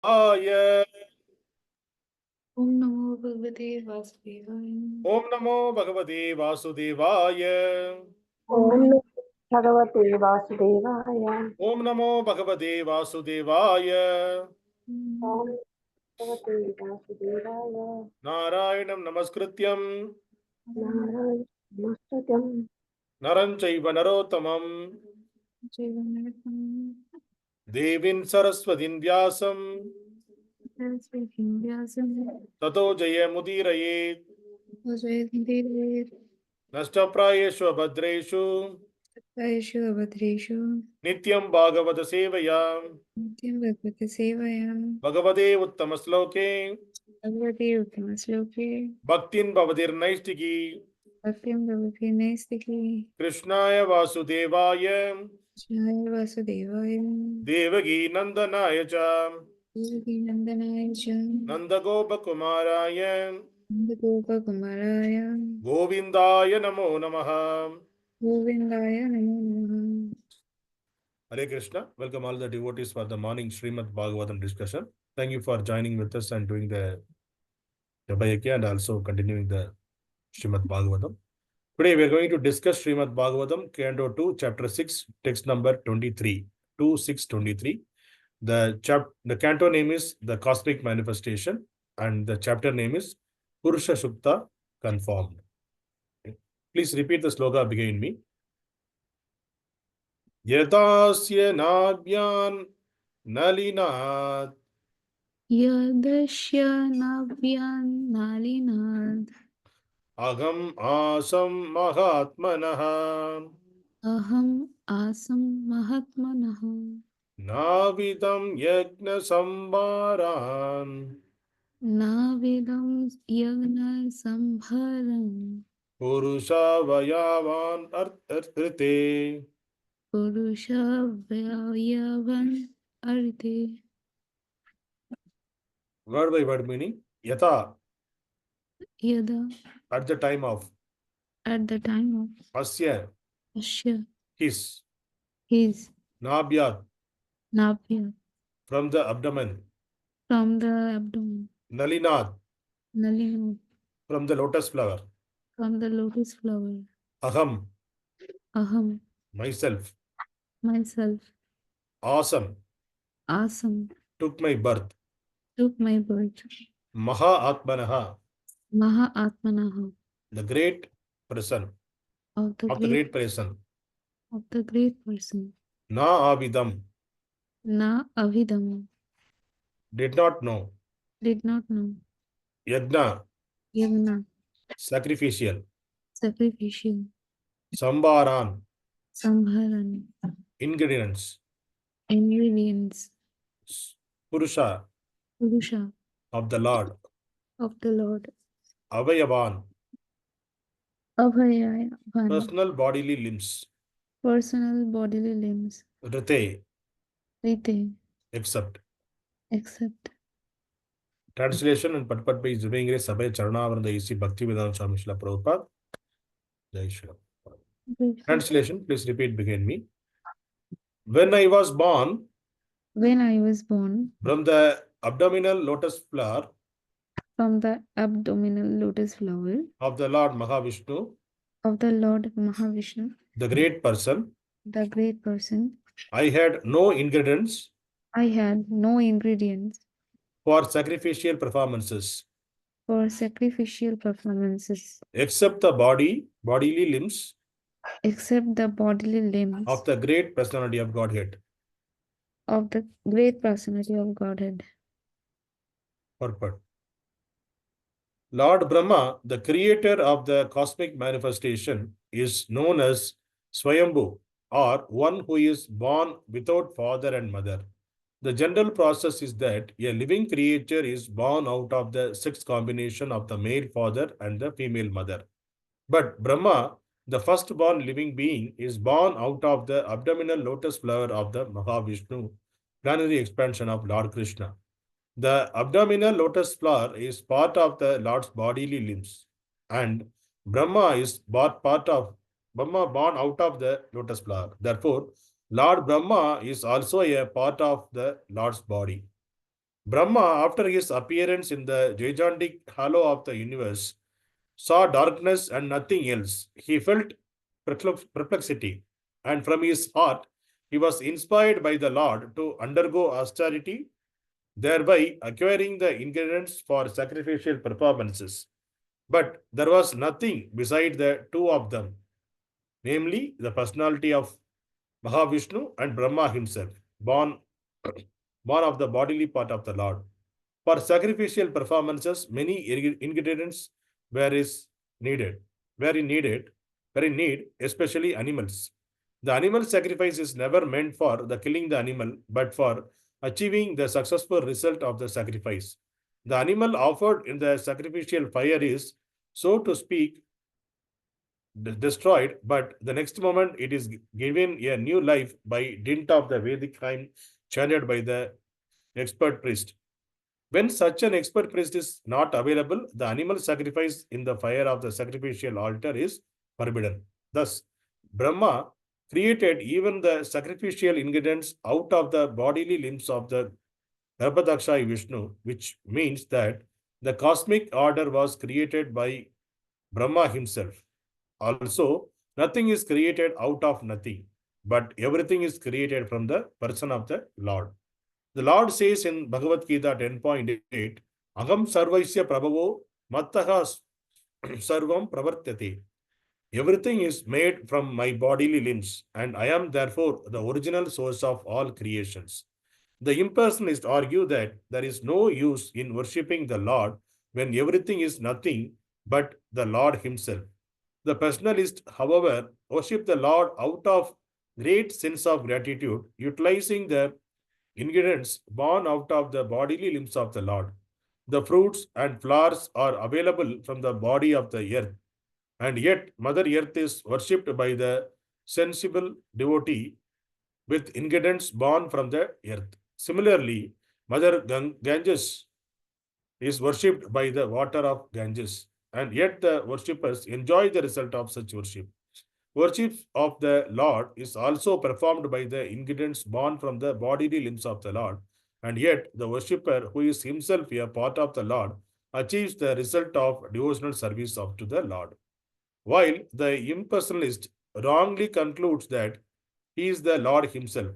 Om Namo Bhagavate Vasudevaya. Om Namo Bhagavate Vasudevaya. Om Bhagavate Vasudevaya. Om Namo Bhagavate Vasudevaya. Om Bhagavate Vasudevaya. Narayanam Namaskrityam Narayana Namaskrityam Naram Chaiva Narottamam Jivanaratam. Devin Saraswatin Vyasam Saraswati Vyasam. Tato Jayamudiraye Vajayadindire. Nashtaprayeshu Abhadreshu Vaishu Abhadreshu. Nityam Bhagavata Sevaya Nityam Bhagavate Sevayam. Bhagavate Uttamasloke Bhagavate Uttamasloke. Bhaktin Bhavadir Naistiki Bhaktim Bhagavate Naistiki. Krishnaya Vasudevaya Jaya Vasudevaya. Devagi Nandanaya Cha Devaki Nandanaya Cha. Nandagopa Kumaraya Nandagopa Kumaraya. Govindaya Namo Namaha. Govindaya Namo Namaha. Hare Krishna. Welcome all the devotees for the morning Srimad Bhagavatam discussion. Thank you for joining with us and doing the Japa and also continuing the Srimad Bhagavatam. Today we are going to discuss Srimad Bhagavatam, Canto 2, Chapter 6, text number 23, 2623. The canto name is The Cosmic Manifestation and the chapter name is Purusha Sukta Conformed. Please repeat the sloka behind me. Yadāsya nābhyān nalinād. Yadāsya nābhyān nalinād. Aham āsaṁ mahā-ātmanaḥ. Aham āsaṁ mahātmanaḥ. Nāvidaṁ yajña-sambhārān. Nāvidaṁ yajña-sambhārān. puruṣāvayavān arthrite. puruṣāvayavān arthe. Word by word meaning. Yada, Yadā, at the time of. at the time of. Asya, Asya, his. his. Nābhyāt, Nābhyāt, from the abdomen. from the abdomen. Nalināt, Nalināt, from the lotus flower. from the lotus flower. Aham, Aham, myself. myself. Āsam, Āsam, took my birth. took my birth. Mahā-ātmanaḥ, mahā-ātmanaḥ, the great person. of the Great person. great person. Avidam, Avidam, did not know. did not know. Yajña, Yajna, sacrificial. sacrificial. Sambhārān, Sambhārān, ingredients. ingredients. Puruṣa, puruṣa, of the Lord. of the Lord. Avayavān, Avayavān, personal bodily limbs. personal bodily limbs. Rite, Rite, except. except. Translation and Patpat by Zubengre Sabhay Charanavaranda A.C. Bhaktivedanta Swami Srila Prabhupada. Jai Shri. Translation, please repeat behind me. When I was born When I was born from the abdominal lotus flower from the abdominal lotus flower of the Lord Mahā-Viṣṇu, of the Lord Mahā-Viṣṇu, the great person, the great person, I had no ingredients I had no ingredients for sacrificial performances for sacrificial performances except the bodily limbs except the bodily limbs of the great personality of Godhead. of the great personality of Godhead. Purport. Lord Brahma, the creator of the cosmic manifestation, is known as Swayambhu, or one who is born without father and mother. The general process is that a living creature is born out of the sex combination of the male father and the female mother. But Brahma, the firstborn living being, is born out of the abdominal lotus flower of the Mahā-Viṣṇu, planetary expansion of Lord Kṛṣṇa. The abdominal lotus flower is part of the Lord's bodily limbs, and Brahma is born out of the lotus flower. Therefore, Lord Brahma is also a part of the Lord's body. Brahma, after his appearance in the gigantic hollow of the universe, saw darkness and nothing else. He felt perplexity, and from his heart, he was inspired by the Lord to undergo austerity, thereby acquiring the ingredients for sacrificial performances. But there was nothing beside the two of them, namely the personality of Mahā-Viṣṇu and Brahma himself, born, born of the bodily part of the Lord. For sacrificial performances, many ingredients were is needed, were in needed, were in need, especially animals. The animal sacrifice is never meant for the killing the animal, but for achieving the successful result of the sacrifice. The animal offered in the sacrificial fire is, so to speak, destroyed, but the next moment it is given a new life by dint of the Vedic hymn chanted by the expert priest. When such an expert priest is not available, the animal sacrifice in the fire of the sacrificial altar is forbidden. Thus, Brahma created even the sacrificial ingredients out of the bodily limbs of the Garbhodakaśāyī Viṣṇu, which means that the cosmic order was created by Brahma himself. Also, nothing is created out of nothing, but everything is created from the person of the Lord. The Lord says in Bhagavad-gītā 10.8, aham sarvaisya prabhavo mattaha sarvam pravartyate. Everything is made from my bodily limbs, and I am therefore the original source of all creations. The impersonalists argue that there is no use in worshipping the Lord when everything is nothing but the Lord himself. The personalists, however, worship the Lord out of great sense of gratitude, utilizing the ingredients born out of the bodily limbs of the Lord. The fruits and flowers are available from the body of the earth, and yet Mother Earth is worshipped by the sensible devotee with ingredients born from the earth. Similarly, Mother Ganges is worshipped by the water of Ganges, and yet the worshippers enjoy the result of such worship. Worship of the Lord is also performed by the ingredients born from the bodily limbs of the Lord, and yet the worshipper, who is himself a part of the Lord, achieves the result of devotional service of to the Lord. While the impersonalist wrongly concludes that he is the Lord himself,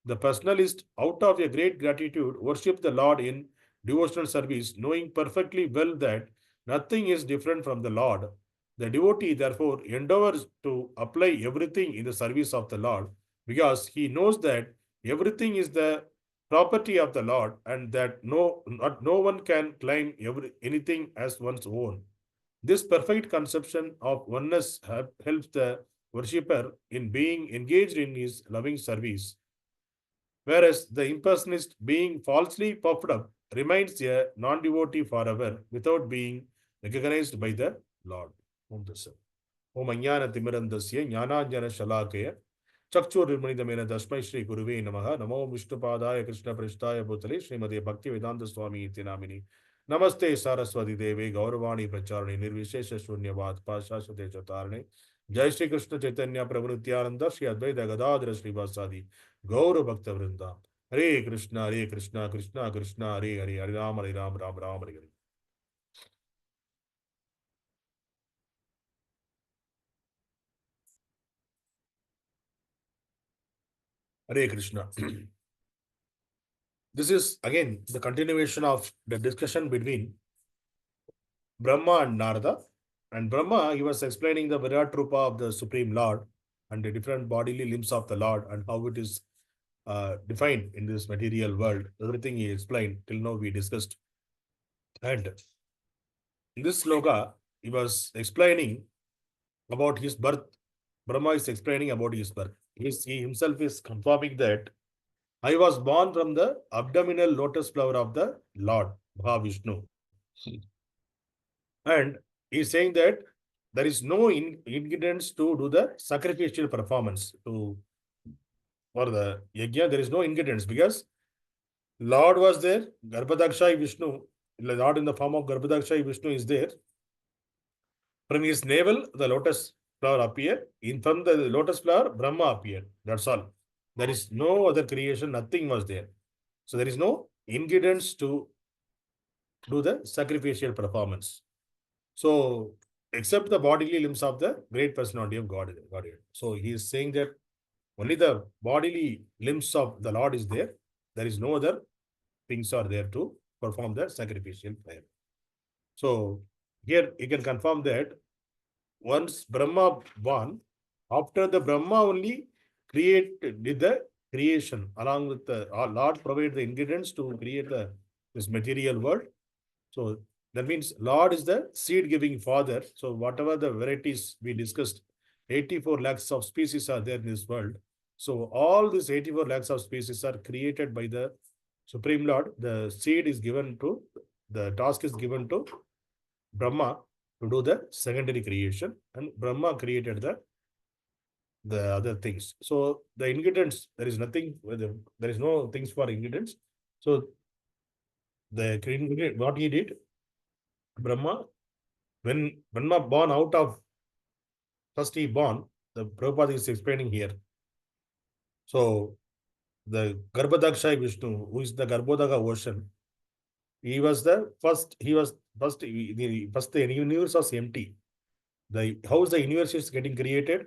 the personalist, out of a great gratitude, worship the Lord in devotional service, knowing perfectly well that nothing is different from the Lord. The devotee, therefore, endeavors to apply everything in the service of the Lord, because he knows that everything is the property of the Lord, and that no one can claim anything as one's own. This perfect conception of oneness helps the worshipper in being engaged in his loving service, whereas the impersonalist, being falsely puffed up, remains a non-devotee forever without being recognized by the Lord. Om Dasa. Om Ajnana Timirandasya Jnananjana Shalakaya Chakchurnirdhamena Tasmai Shri Guruve Namaha Namo Vishnupadaya Krishna Prasthaya Bhutale Srimati Bhakti Vedanta Swami Iti Namini Namaste Saraswati Devi Gauravani Pracharani Nirvishesha Shunyavad Pashashate Chatarane Jai Shri Krishna Chaitanya Prabhu Nityananda Shri Advaita Gadadhara Shri Vasadi Gaura Bhakta Vrinda Hare Krishna Krishna Krishna Hare Hare Hare Ram Hare Ram Ram Ram Hare Hare. Hare Krishna. This is again the continuation of the discussion between Brahma and Narada. And Brahma, he was explaining the Virat Rupa of the Supreme Lord and the different bodily limbs of the Lord and how it is defined in this material world. Everything he explained till now we discussed. And in this sloka, he was explaining about his birth. Brahma is explaining about his birth. He himself is confirming that I was born from the abdominal lotus flower of the Lord, Mahā-Viṣṇu. And he's saying that there is no ingredients to do the sacrificial performance. For the yajña, there is no ingredients because Lord was there, Garbhodakaśāyī Viṣṇu, Lord in the form of Garbhodakaśāyī Viṣṇu is there. From his navel, the lotus flower appeared. From the lotus flower, Brahma appeared. That's all. There is no other creation, nothing was there. So there is no ingredients to do the sacrificial performance. So, except the bodily limbs of the great personality of Godhead. So, he is saying that only the bodily limbs of the Lord is there. There is no other things are there to perform the sacrificial prayer. So, here you can confirm that once Brahma born, after the Brahma only did the creation along with the Lord provide the ingredients to create this material world. So that means Lord is the seed giving father. So whatever the varieties we discussed, 84 lakhs of species are there in this world. So all these 84 lakhs of species are created by the Supreme Lord. The seed is given to, the task is given to Brahma to do the secondary creation, and Brahma created the other things. So the ingredients, there is nothing, there is no things for ingredients. So the ingredient, what he did, Brahma, when Brahma born out of, first he born, the Prabhupada is explaining here. So the Garbhodakaśāyī Viṣṇu, who is the Garbhodaka ocean, he was the first, first the universe was empty. How is the universe is getting created?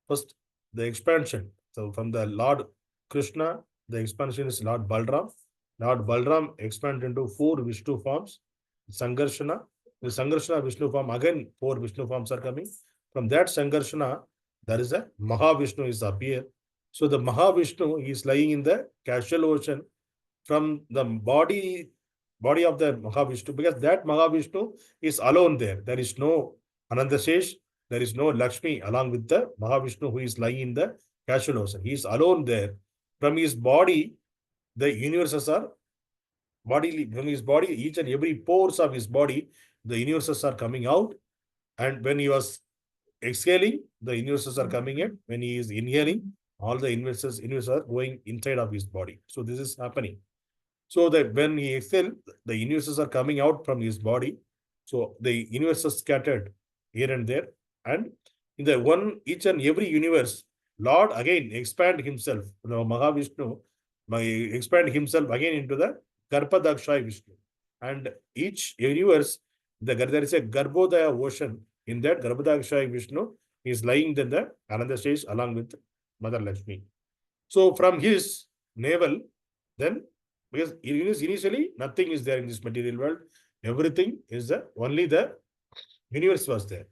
First, the expansion. So from the Lord Kṛṣṇa, the expansion is Lord Balram. Lord Balram expanded into 4 Viṣṇu forms. Sangarshana, the Sangarshana Viṣṇu form, again 4 Viṣṇu forms are coming. From that Sangarshana, there is a mahā-Viṣṇu is appear. So the mahā-Viṣṇu is lying in the casual ocean from the body of the mahā-Viṣṇu, because that mahā-Viṣṇu is alone there. There is no Anandasesh, there is no Lakshmi along with the mahā-Viṣṇu who is lying in the casual ocean. He is alone there. From his body, the universes are bodily, from his body, each and every pores of his body, the universes are coming out. And when he was exhaling, the universes are coming in. When he is inhaling, all the universes are going inside of his body. So this is happening. So that when he exhales, the universes are coming out from his body. So the universes scattered here and there. And in the one, each and every universe, Lord again expand himself, mahā-Viṣṇu, expand himself again into the Garbhodakaśāyī Viṣṇu. And each universe, there is a Garbhodaya ocean. In that Garbhodakaśāyī Viṣṇu is lying in the another stage along with Mother Lakshmi. So from his navel, then, because initially nothing is there in this material world, everything is only the universe was there.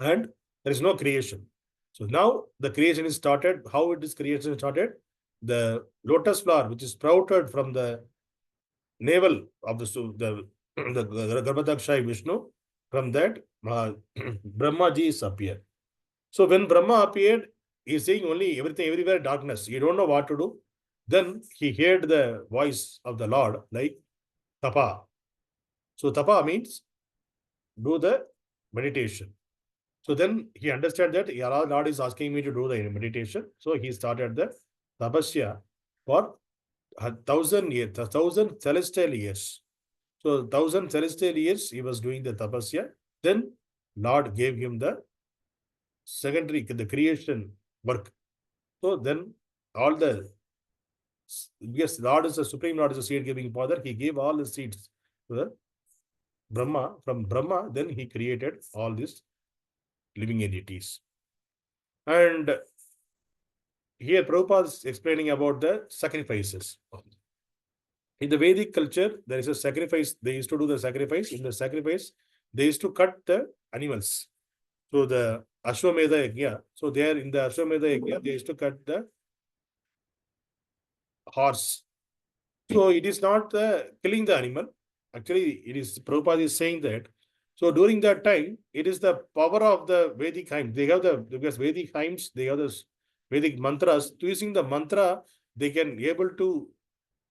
And there is no creation. So now the creation is started. How it is creation started? The lotus flower, which is sprouted from the navel of the Garbhodakaśāyī Viṣṇu, from that Brahma ji is appeared. So when Brahma appeared, he is saying only everything, everywhere darkness. You don't know what to do. Then he heard the voice of the Lord like tapa. So tapa means do the meditation. So then he understood that Lord is asking me to do the meditation. So he started the tapasya for 1,000 years, 1,000 celestial years. So 1,000 celestial years he was doing the tapasya. Then Lord gave him the secondary, the creation work. So then all the, yes, Lord is the Supreme Lord is the seed giving father. He gave all the seeds to the Brahma. From Brahma, then he created all these living entities. And here Prabhupada is explaining about the sacrifices. In the Vedic culture, there is a sacrifice. They used to do the sacrifice. In the sacrifice, they used to cut the animals. So the Ashwamedha yajña. So there in the Ashwamedha yajña, they used to cut the horse. So it is not killing the animal. Actually, it is Prabhupada is saying that. So during that time, it is the power of the Vedic hymns. They have because Vedic hymns, they have the Vedic mantras. Using the mantra, they can able to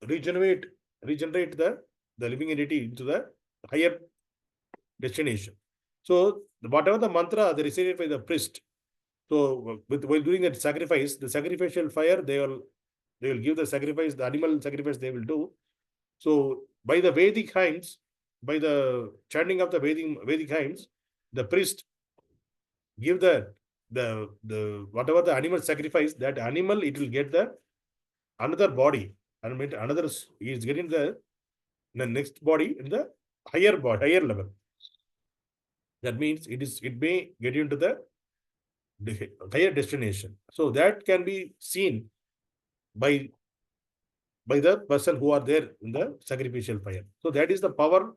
regenerate the living entity into the higher destination. So whatever the mantra they recited by the priest. So while doing that sacrifice, the sacrificial fire, they will give the sacrifice, the animal sacrifice they will do. So by the Vedic hymns, by the chanting of the Vedic hymns, the priest give the whatever the animal sacrifice, that animal it will get the another body. and another he is getting the next body in the higher body, higher level. That means it may get into the higher destination. So that can be seen by the person who are there in the sacrificial fire. So that is the power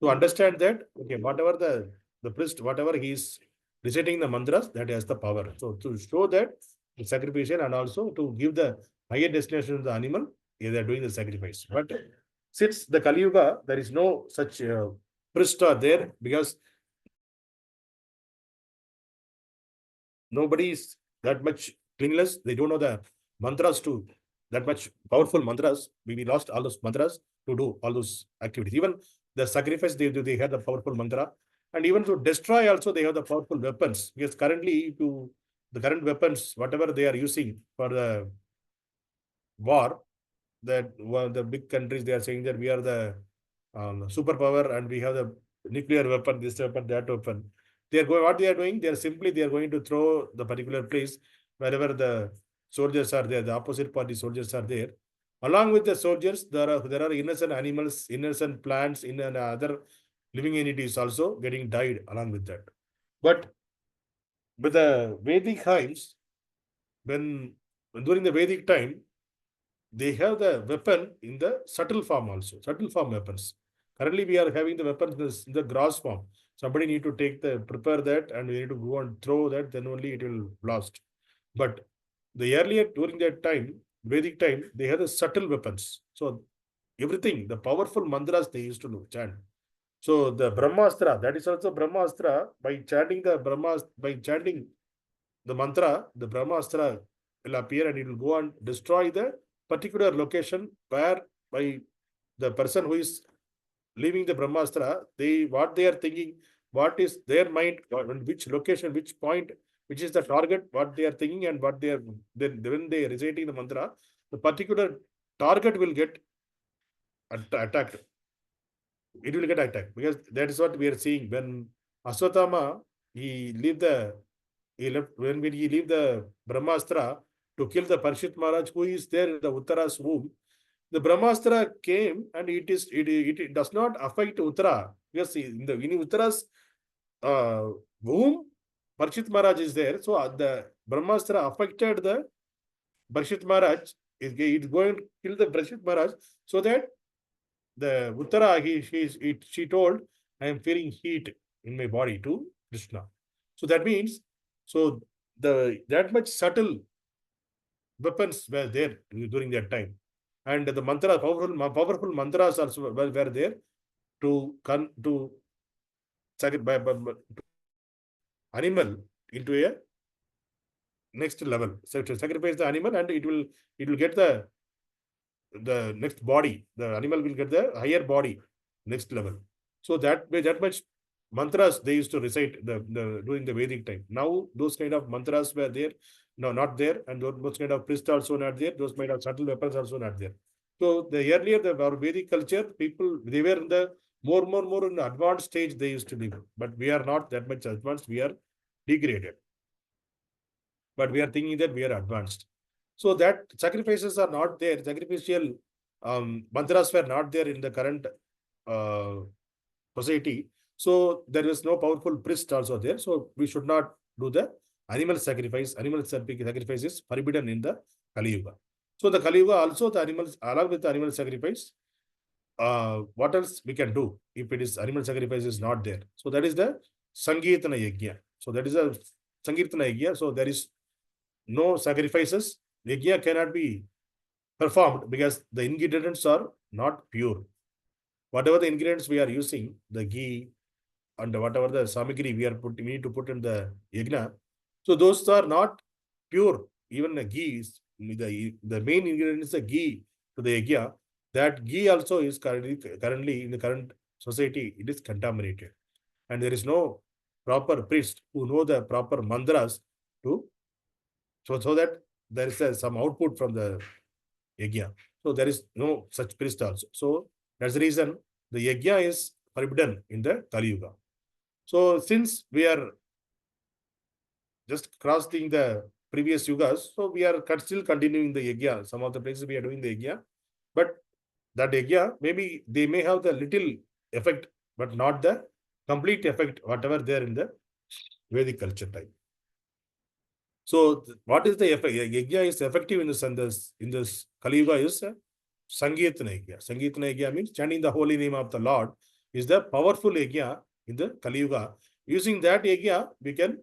to understand that, okay, whatever the priest, whatever he is reciting the mantras, that has the power. So to show that the sacrificial and also to give the higher destination to the animal, they are doing the sacrifice. But since the Kali Yuga, there is no such priest are there, because nobody is that much cleanliness. They don't know the mantras to that much powerful mantras. We lost all those mantras to do all those activities. Even the sacrifice they do, they have the powerful mantra. And even to destroy also, they have the powerful weapons. Because currently, to the current weapons, whatever they are using for the war, that the big countries, they are saying that we are the superpower and we have the nuclear weapon, this weapon, that weapon. They are going, what they are doing, they are going to throw the particular place wherever the soldiers are there, the opposite party soldiers are there. Along with the soldiers, there are innocent animals, innocent plants, in other living entities also getting died along with that. But with the Vedic times, when during the Vedic time, they have the weapon in the subtle form also, subtle form weapons. Currently, we are having the weapons in the gross form. Somebody need to prepare that, and we need to go and throw that, then only it will blast. But the earlier, during that time, Vedic time, they had the subtle weapons. So everything, the powerful mantras they used to chant. So the Brahmastra, that is also Brahmastra, by chanting the mantra, the Brahmastra will appear and it will go and destroy the particular location where by the person who is leaving the Brahmastra, what they are thinking, what is their mind, which location, which point, which is the target, what they are thinking, and what they are, then when they are reciting the mantra, the particular target will get attacked. It will get attacked, because that is what we are seeing. When Aswathama, when he leave the Brahmastra to kill the Parshit Maharaj, who is there in the Uttara's womb, the Brahmastra came and it does not affect Uttara. Because in Uttara's womb, Parshit Maharaj is there. So the Brahmastra affected the Parshit Maharaj. It's going to kill the Parshit Maharaj, so that the Uttara, she told, I am feeling heat in my body to Krishna. So that means, so that much subtle weapons were there during that time. And the mantra, powerful mantras also were there to animal into a next level. So to sacrifice the animal, and it will get the next body. The animal will get the higher body, next level. So that much mantras they used to recite during the Vedic time. Now those kind of mantras were there, no, not there, and those kind of priests also not there. Those kind of subtle weapons also not there. So the earlier our Vedic culture, people, they were in the more in the advanced stage they used to live. But we are not that much advanced. We are degraded. But we are thinking that we are advanced. So that sacrifices are not there. Sacrificial mantras were not there in the current society. So there is no powerful priest also there. So we should not do the animal sacrifice. Animal sacrifice is forbidden in the Kali Yuga. So the Kali Yuga also, the animals, along with the animal sacrifice, what else we can do if it is animal sacrifice is not there? So that is the Sankirtana Yajña. So that is a Sankirtana Yajña. So there is no sacrifices. Yajña cannot be performed because the ingredients are not pure. Whatever the ingredients we are using, the ghee and whatever the samagri we need to put in the yajna, so those are not pure. Even the ghee is the main ingredient is the ghee to the yajna. That ghee also is currently in the current society, it is contaminated, and there is no proper priest who know the proper mantras to so that there is some output from the yajna. So there is no such priest also. So that's the reason the yajna is forbidden in the Kali Yuga. So since we are just crossing the previous yugas, so we are still continuing the yajna. Some of the places we are doing the yajna. But that yajna, maybe they may have the little effect, but not the complete effect, whatever there in the Vedic culture time. So, what is the effect? Yajna is effective in this Kali Yuga is Sankirtana yajna. Sankirtana yajna means chanting the holy name of the Lord is the powerful yajna in the Kali Yuga. Using that yajna, we can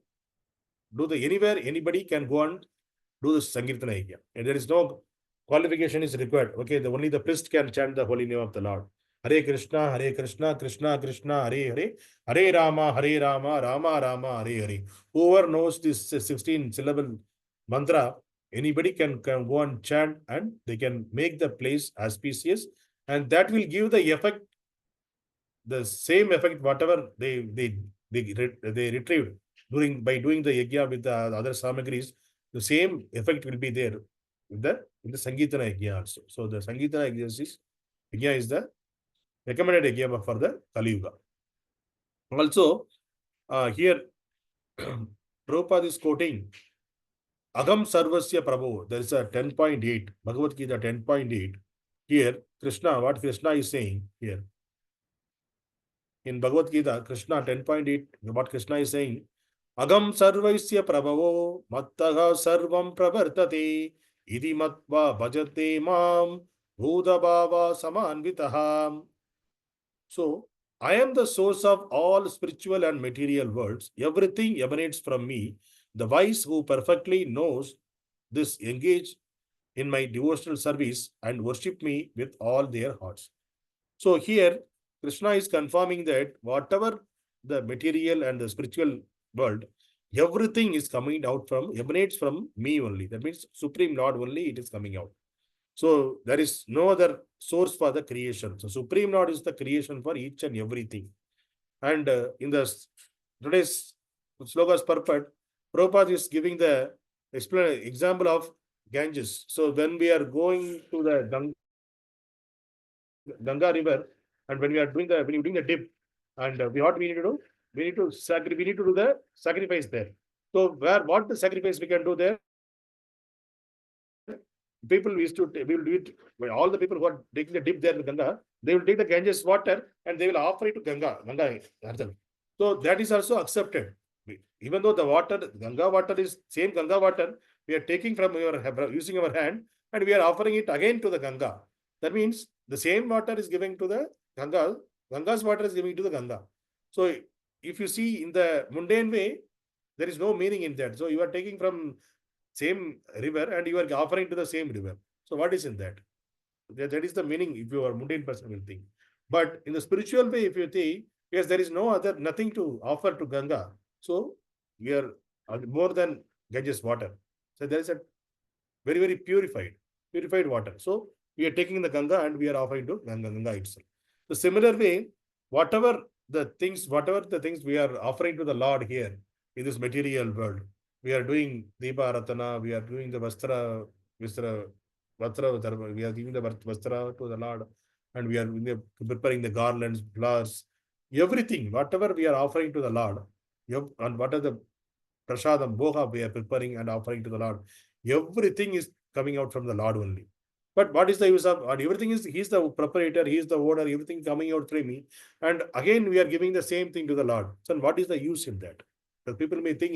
do the anywhere, anybody can go and do the Sankirtana yajna. And there is no qualification is required. Okay, only the priest can chant the holy name of the Lord. Hare Krishna, Krishna Krishna, Hare Hare, Hare Rama, Rama Rama, Hare Hare. Whoever knows this 16 syllable mantra, anybody can go and chant, and they can make the place auspicious, and that will give the effect, the same effect, whatever they retrieved by doing the yajna with the other samagris. The same effect will be there in the Sankirtana yajna also. So the Sankirtana yajna is the recommended yajna for the Kali Yuga. Also, here Prabhupada is quoting aham sarvasya prabhu. There is a 10.8, Bhagavad-gītā 10.8. Here, what Krishna is saying here. In Bhagavad-gītā, Krishna 10.8, what Krishna is saying, agam sarvaisya prabhavo mattaha sarvam pravartate idi matva bhajate mam bhūdabhava samanvitaha. So, I am the source of all spiritual and material worlds. Everything emanates from me. The wise who perfectly knows this engage in my devotional service and worship me with all their hearts. So here, Krishna is confirming that whatever the material and the spiritual world, everything is emanates from me only. That means Supreme Lord only it is coming out. So there is no other source for the creation. So Supreme Lord is the creation for each and everything. And in the today's slokas purport, Prabhupada is giving the example of Ganges. So when we are going to the Ganga river, and when you're doing the dip, and what we need to do? We need to do the sacrifice there. So what the sacrifice we can do there? We will do it. All the people who are taking the dip there in Ganga, they will take the Ganges water and they will offer it to Ganga. So that is also accepted. Even though the Ganga water is same Ganga water, we are taking from using our hand, and we are offering it again to the Ganga. That means the same water is giving to the Ganga. Ganga's water is giving to the Ganga. So if you see in the mundane way, there is no meaning in that. So you are taking from same river and you are offering to the same river. So what is in that? That is the meaning if you are mundane person will think. But in the spiritual way, if you think, yes, there is nothing to offer to Ganga. So we are more than Ganges water. So there is a very, very purified water. So we are taking the Ganga and we are offering to Ganga itself. The similar way, whatever the things we are offering to the Lord here in this material world, we are doing Deepa Ratana, we are doing the Vastra, we are giving the Vastra to the Lord, and we are preparing the garlands, flowers, everything, whatever we are offering to the Lord, and what are the Prasadam, Bhoga we are preparing and offering to the Lord, everything is coming out from the Lord only. But what is the use of everything? He is the proprietor, he is the owner, everything coming out through me. And again, we are giving the same thing to the Lord. So what is the use in that? The people may think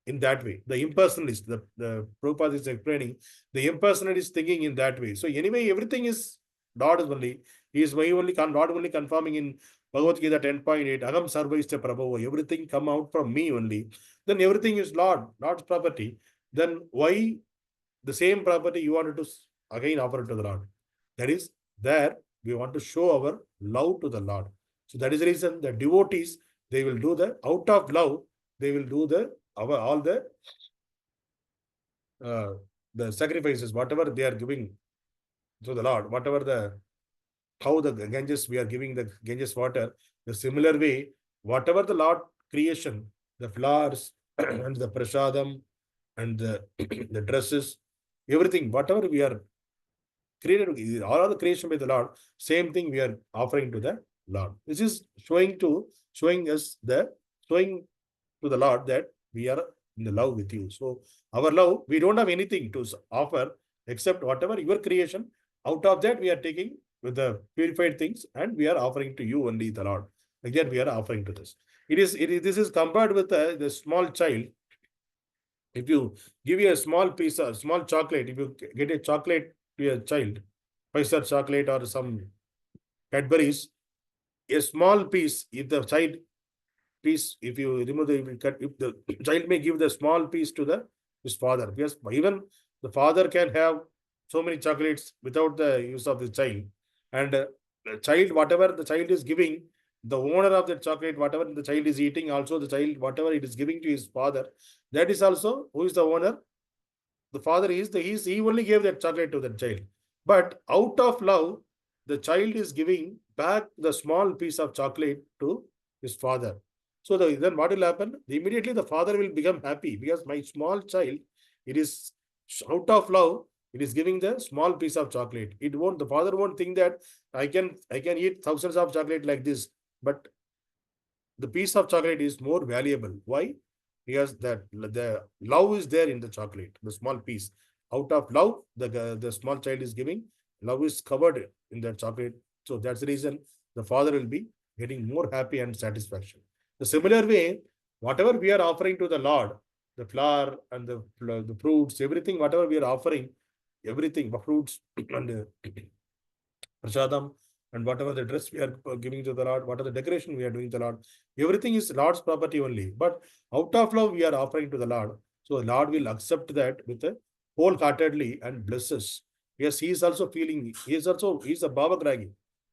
in that way. The impersonalist, the Prabhupada is explaining, the impersonalist thinking in that way. So anyway, everything is God only. He is not only confirming in Bhagavad-gītā 10.8, aham sarvaisya prabhavo, everything come out from me only. Then everything is Lord's property. Then why the same property you wanted to again offer to the Lord? That is, there we want to show our love to the Lord. So that is the reason the devotees, they will do out of love, they will do all the sacrifices, whatever they are giving to the Lord, how the Ganges, we are giving the Ganges water, the similar way, whatever the Lord creation, the flowers and the prasadam and the dresses, everything, whatever we are created, all of the creation by the Lord, same thing we are offering to the Lord. This is showing to the Lord that we are in the love with you. So our love, we don't have anything to offer except whatever your creation, Out of that, we are taking with the purified things and we are offering to you only, the Lord. Like that, we are offering to this. This is compared with the small child. If you give you a small piece of small chocolate, if you get a chocolate to a child, 5-star chocolate or some Cadbury's, a small piece, if the child piece, if you remove if the child may give the small piece to his father, because even the father can have so many chocolates without the use of the child, and the child, whatever the child is giving, the owner of the chocolate, whatever the child is eating, also the child, whatever it is giving to his father, that is also, who is the owner? The father is he only gave that chocolate to the child, but out of love, the child is giving back the small piece of chocolate to his father. So then what will happen? Immediately the father will become happy, because my small child, it is out of love, it is giving the small piece of chocolate. The father won't think that I can eat thousands of chocolate like this, but the piece of chocolate is more valuable. Why? Because the love is there in the chocolate, the small piece. Out of love, the small child is giving, love is covered in that chocolate. So that's the reason the father will be getting more happy and satisfaction. The similar way, whatever we are offering to the Lord, the flower and the fruits, everything, whatever we are offering, everything, the fruits and prasadam, and whatever the dress we are giving to the Lord, whatever the decoration we are doing to the Lord, everything is Lord's property only. But out of love, we are offering to the Lord. So the Lord will accept that with a wholeheartedly and bless us. Yes, he is also feeling, he is a Bhavagragi.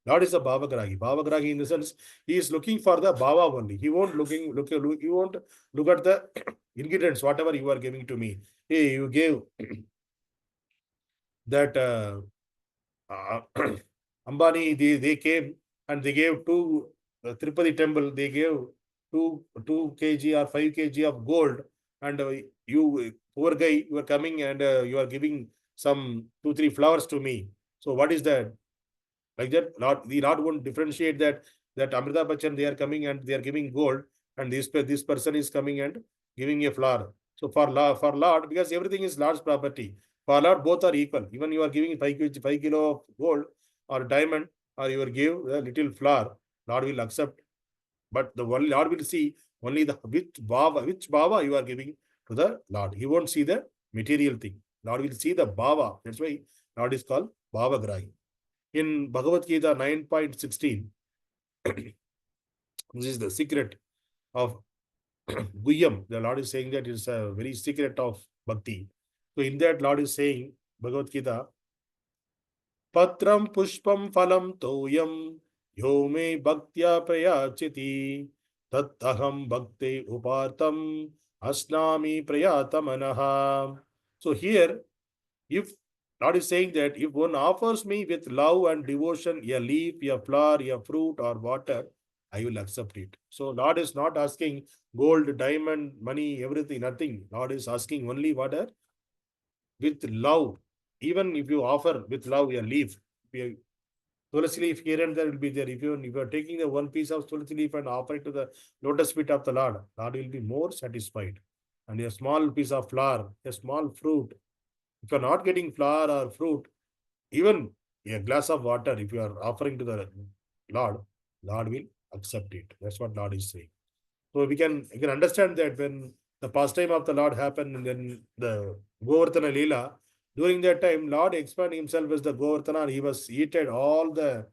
Lord is a Bhavagragi. Bhavagragi in the sense, he is looking for the Bhava only. He won't he won't look at the ingredients, whatever you are giving to me. Hey, you gave that Ambani, they came and they gave Tirupati temple, they gave 2 kg or 5 kg of gold, and you, poor guy, you are coming and you are giving some 2-3 flowers to me. So what is that? Like that, the Lord won't differentiate that Amrita Bachchan, they are coming and they are giving gold, and this person is coming and giving a flower. So for Lord, because everything is Lord's property, for Lord, both are equal. Even you are giving 5 kilo of gold or diamond, or you will give a little flower, Lord will accept. But the one Lord will see only which bhava you are giving to the Lord. He won't see the material thing. Lord will see the bhava. That's why Lord is called Bhava Grahi. In Bhagavad-gītā 9.16, this is the secret of Guhyam. The Lord is saying that it's a very secret of bhakti. So in that, Lord is saying, Bhagavad-gītā, Patram pushpam phalam toyam yo me bhaktya prayachiti tat aham bhakte upartam asnami prayatamanaha. So here, if Lord is saying that if one offers me with love and devotion a leaf, a flower, a fruit or water, I will accept it. So Lord is not asking gold, diamond, money, everything, nothing. Lord is asking only water with love. Even if you offer with love a leaf, tulsi leaf here and there will be there. If you are taking the one piece of tulsi leaf and offer it to the lotus feet of the Lord, Lord will be more satisfied. And a small piece of flower, a small fruit, if you are not getting flower or fruit, even a glass of water, if you are offering to the Lord, Lord will accept it. That's what Lord is saying. So you can understand that when the pastime of the Lord happened, and then the Govardhana Leela, during that time, Lord expanded himself as the Govardhana, and he was eaten all the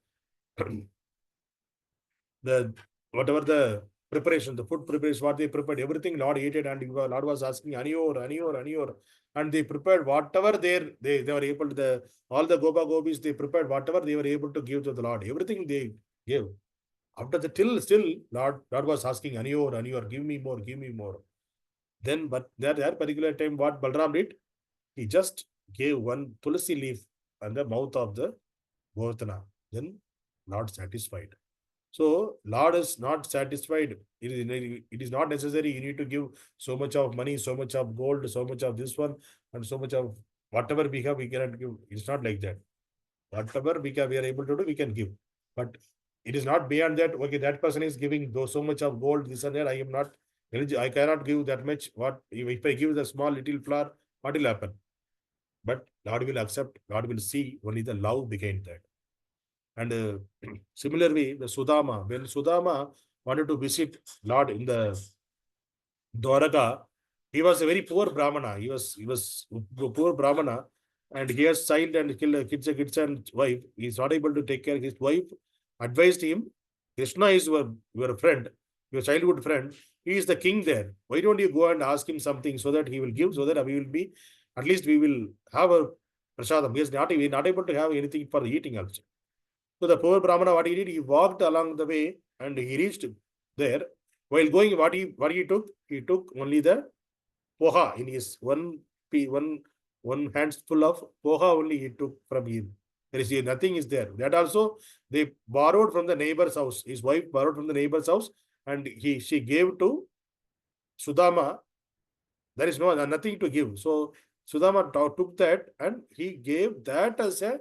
whatever the preparation, the food preparation, what they prepared, everything Lord ate it, and Lord was asking, Aniyor. And they prepared whatever they were able to, all the Gopa Gopis, they prepared whatever they were able to give to the Lord. Everything they gave. After the still Lord was asking, Aniyor, give me more. Then, but that particular time, what Balram did, he just gave one tulsi leaf on the mouth of the Govardhana. Then Lord satisfied. So Lord is not satisfied. It is not necessary you need to give so much of money, so much of gold, so much of this one, and so much of whatever we have, we cannot give. It's not like that. Whatever we are able to do, we can give. But it is not beyond that. Okay, that person is giving so much of gold, this and that. I am not eligible. I cannot give that much. What if I give the small little flower? What will happen? but Lord will accept, Lord will see only the love behind that. And similarly, the Sudama, when Sudama wanted to visit Lord in the Dwaraka, he was a very poor Brahmana. He was a poor Brahmana, and he has child and kids and wife. He is not able to take care. His wife advised him, Krishna is your friend, your childhood friend. He is the king there. Why don't you go and ask him something so that he will give, so that we will be, at least we will have a prasadam. He is not able to have anything for eating also. So the poor Brahmana, what he did, he walked along the way and he reached there. While going, what he took? He took only the poha in his one handful of poha only he took from him. There is nothing is there. That also they borrowed from the neighbor's house. His wife borrowed from the neighbor's house, and she gave to Sudama. There is nothing to give. So Sudama took that and he gave that as a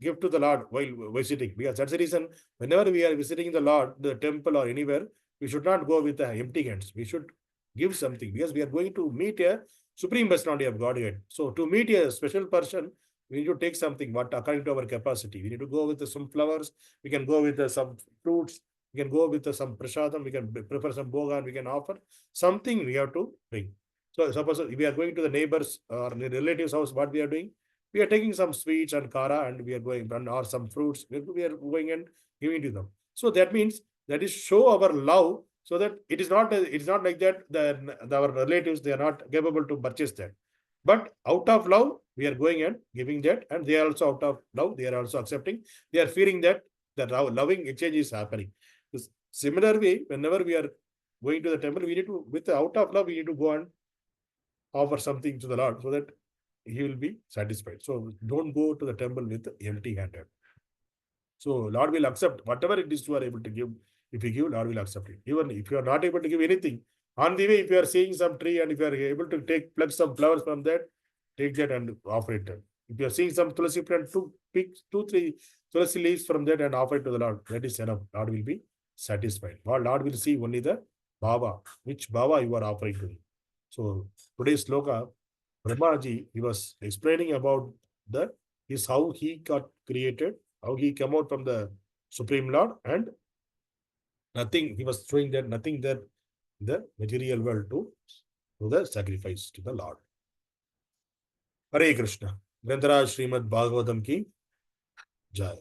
gift to the Lord while visiting. Because that's the reason whenever we are visiting the Lord, the temple or anywhere, we should not go with empty hands. We should give something, because we are going to meet a Supreme Personality of Godhead. So to meet a special person, we need to take something, what according to our capacity. We need to go with some flowers, we can go with some fruits, we can go with some prasadam, we can prepare some bhoga, we can offer something we have to bring. So suppose if we are going to the neighbors or the relatives' house, what we are doing? We are taking some sweets and kara and we are going, or some fruits, we are going and giving to them. So that means that is show our love, so that it is not like that our relatives, they are not capable to purchase that. But out of love, we are going and giving that, and they are also out of love, they are also accepting. They are feeling that the loving exchange is happening. Similarly, whenever we are going to the temple, we need to, with the out of love, we need to go and offer something to the Lord, so that he will be satisfied. So don't go to the temple with empty-handed. So Lord will accept whatever it is you are able to give. If you give, Lord will accept it. Even if you are not able to give anything, on the way, if you are seeing some tree and if you are able to pluck some flowers from that, take that and offer it. If you are seeing some tulsi plant, pick 2-3 tulsi leaves from that and offer it to the Lord. That is enough. Lord will be satisfied. Lord will see only the bhava, which bhava you are offering to him. So today's sloka, Brahmaji, he was explaining about how he got created, how he came out from the Supreme Lord, and nothing, he was showing that nothing there in the material world to do the sacrifice to the Lord. Hare Krishna. Grantaraj Srimad Bhagavatam ki Jai.